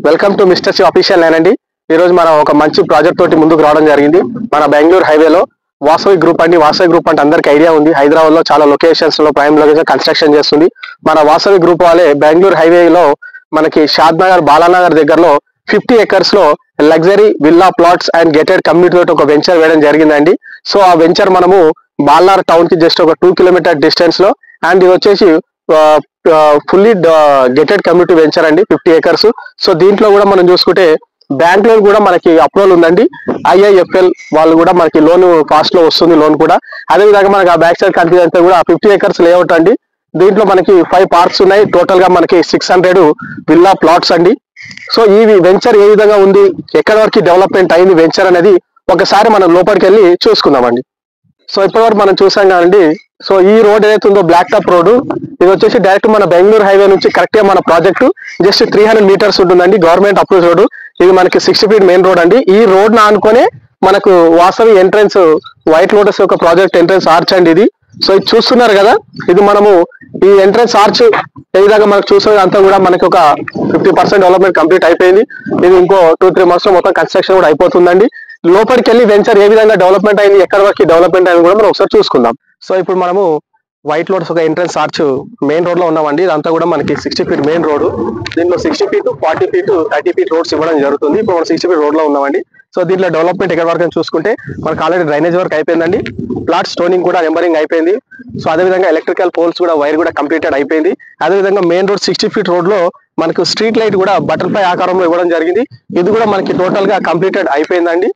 Welcome to mister C official నేనండి. ఈ రోజు మనం ఒక మంచి ప్రాజెక్ట్ తోటి ముందుకు రావడం జరిగింది. మన బెంగళూరు హైవేలో వాసవి గ్రూప్ అండి. వాసవి గ్రూప్ అంటే అందరికి ఐడియా ఉంది. హైదరాబాద్ లో చాలా లొకేషన్స్ లో ప్రైమ్ లొకేషన్ కన్స్ట్రక్షన్ చేస్తుంది. మన వాసవి గ్రూప్ వాళ్ళే బెంగళూరు హైవేలో మనకి షాద్ నగర్ బాలానగర్ దగ్గరలో 50 acres లో luxury villa plots and gated community తోటి ఒక వెంచర్ వేయడం జరిగిందండి. సో ఆ వెంచర్ మనము బాల్నార్ టౌన్ కి జస్ట్ ఒక 2 kilometer డిస్టెన్స్ లో, అండ్ ఇది వచ్చేసి ఫుల్లీ గేటెడ్ కమ్యూనిటీ వెంచర్ అండి, 50 acres. సో దీంట్లో కూడా మనం చూసుకుంటే బ్యాంక్ లోన్ కూడా మనకి అప్రూవల్ ఉందండి. IIFL వాళ్ళు కూడా మనకి లోన్ ఫాస్ట్ లో వస్తుంది లోన్ కూడా. అదేవిధంగా మనకి ఆ బ్యాక్ సైడ్ కనిపించే కూడా 50 acres లేఅవుట్ అండి. దీంట్లో మనకి 5 parks ఉన్నాయి. టోటల్ గా మనకి 600 విల్లా ప్లాట్స్ అండి. సో ఈ వెంచర్ ఏ విధంగా ఉంది, ఎక్కడి వరకు డెవలప్మెంట్ అయింది వెంచర్ అనేది ఒకసారి మనం లోపలికి వెళ్ళి చూసుకుందామండి. సో ఇప్పటివరకు మనం చూసాం కదండి. సో ఈ రోడ్ ఏదైతే ఉందో బ్లాక్ టాప్ రోడ్, ఇది వచ్చేసి డైరెక్ట్ మన బెంగళూరు హైవే నుంచి కరెక్ట్ గా మన ప్రాజెక్టు జస్ట్ 300 meters ఉంటుందండి. Government approve road. ఇది మనకి 60 feet మెయిన్ రోడ్ అండి. ఈ రోడ్ ను ఆనుకొని మనకు వాసవి ఎంట్రన్స్ వైట్ లోటస్ యొక్క ప్రాజెక్ట్ ఎంట్రన్స్ ఆర్చ్ అండి ఇది. సో ఇది చూస్తున్నారు కదా, ఇది మనము ఈ ఎంట్రన్స్ ఆర్చ్ ఏ విధంగా మనకు చూసేది అంతా కూడా మనకి ఒక 50% డెవలప్మెంట్ కంప్లీట్ అయిపోయింది. ఇది ఇంకో 2-3 months లో మొత్తం కన్స్ట్రక్షన్ కూడా అయిపోతుందండి. లోపలికి వెళ్ళి వెంచర్ ఏ విధంగా డెవలప్మెంట్ అయింది, ఎక్కడ వరకు డెవలప్మెంట్ అయింది కూడా మనం ఒకసారి చూసుకుందాం. సో ఇప్పుడు మనము వైట్ లోటస్ ఒక ఎంట్రన్స్ ఆర్చ్ మెయిన్ రోడ్ లో ఉన్నామండి. ఇదంతా కూడా మనకి 60 feet మెయిన్ రోడ్. దీంట్లో 60 feet, 40 feet, 30 feet రోడ్స్ ఇవ్వడం జరుగుతుంది. ఇప్పుడు మనం 60 feet రోడ్ లో ఉన్నామండి. సో దీంట్లో డెవలప్మెంట్ ఎక్కడ వరకు చూసుకుంటే మనకు ఆల్రెడీ డ్రైనేజ్ వర్క్ అయిపోయిందండి. ప్లాట్ స్టోనింగ్ కూడా నెంబరింగ్ అయిపోయింది. సో అదేవిధంగా ఎలక్ట్రికల్ పోల్స్ కూడా వైర్ కూడా కంప్లీటెడ్ అయిపోయింది. అదేవిధంగా మెయిన్ రోడ్ 60 feet రోడ్ లో మనకు స్ట్రీట్ లైట్ కూడా బటర్ఫ్లై ఆకారంలో ఇవ్వడం జరిగింది. ఇది కూడా మనకి టోటల్ గా కంప్లీటెడ్ అయిపోయిందండి.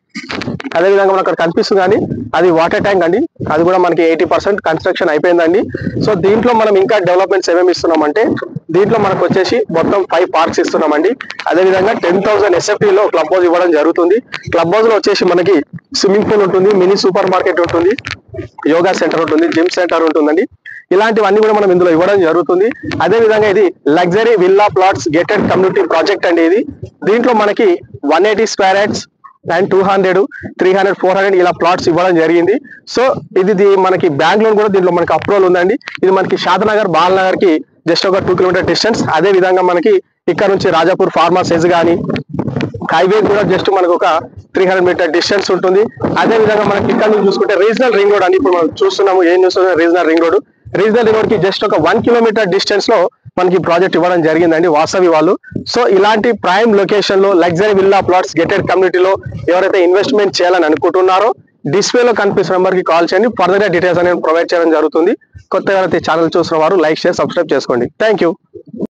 అదేవిధంగా మనకు అక్కడ కనిపిస్తుంది కానీ అది వాటర్ ట్యాంక్ అండి. అది కూడా మనకి 80% కన్స్ట్రక్షన్ అయిపోయిందండి. సో దీంట్లో మనం ఇంకా డెవలప్మెంట్స్ ఏమేమి ఇస్తున్నామంటే దీంట్లో మనకు వచ్చేసి మొత్తం 5 parks ఇస్తున్నామండి. అదేవిధంగా 10,000 SFT లో క్లబ్ హౌస్ ఇవ్వడం జరుగుతుంది. క్లబ్ హౌస్ లో వచ్చేసి మనకి స్విమ్మింగ్ పూల్ ఉంటుంది, మినీ సూపర్ మార్కెట్ ఉంటుంది, యోగా సెంటర్ ఉంటుంది, జిమ్ సెంటర్ ఉంటుందండి. ఇలాంటివన్నీ కూడా మనం ఇందులో ఇవ్వడం జరుగుతుంది. అదే విధంగా ఇది luxury villa plots gated community project అండి ఇది. దీంట్లో మనకి 180 square yards అండ్ 200, 300, 400 ఇలా ప్లాట్స్ ఇవ్వడం జరిగింది. సో ఇది మనకి బ్యాంక్ లోన్ కూడా దీంట్లో మనకి అప్రూవల్ ఉందండి. ఇది మనకి షాద్ నగర్ బాలనగర్ కి జస్ట్ ఒక 2 kilometer డిస్టెన్స్. అదే విధంగా మనకి ఇక్కడ నుంచి రాజాపూర్ ఫార్మర్సెస్ కానీ హైవే కూడా జస్ట్ మనకు ఒక 300 meter డిస్టెన్స్ ఉంటుంది. అదే విధంగా మనకి ఇక్కడ నుంచి చూసుకుంటే రీజనల్ రింగ్ రోడ్ అని ఇప్పుడు మనం చూస్తున్నాము. ఏం చూస్తున్నాం, regional ring road. Regional ring road కి జస్ట్ ఒక 1 kilometer డిస్టెన్స్ లో మనకి ప్రాజెక్ట్ ఇవ్వడం జరిగిందండి వాసవి వాళ్ళు. సో ఇలాంటి ప్రైమ్ లొకేషన్ లో లగ్జరీ విల్లా ప్లాట్స్ గేటెడ్ కమ్యూనిటీలో ఎవరైతే ఇన్వెస్ట్మెంట్ చేయాలని అనుకుంటున్నారో డిస్ప్లే లో కనిపిస్తున్న నెంబర్ కి కాల్ చేయండి. ఫర్దర్ గా డీటెయిల్స్ అనేది ప్రొవైడ్ చేయడం జరుగుతుంది. కొత్తగా ఎవరైతే ఛానల్ చూస్తున్న వారు లైక్, షేర్, సబ్స్క్రైబ్ చేసుకోండి. Thank you.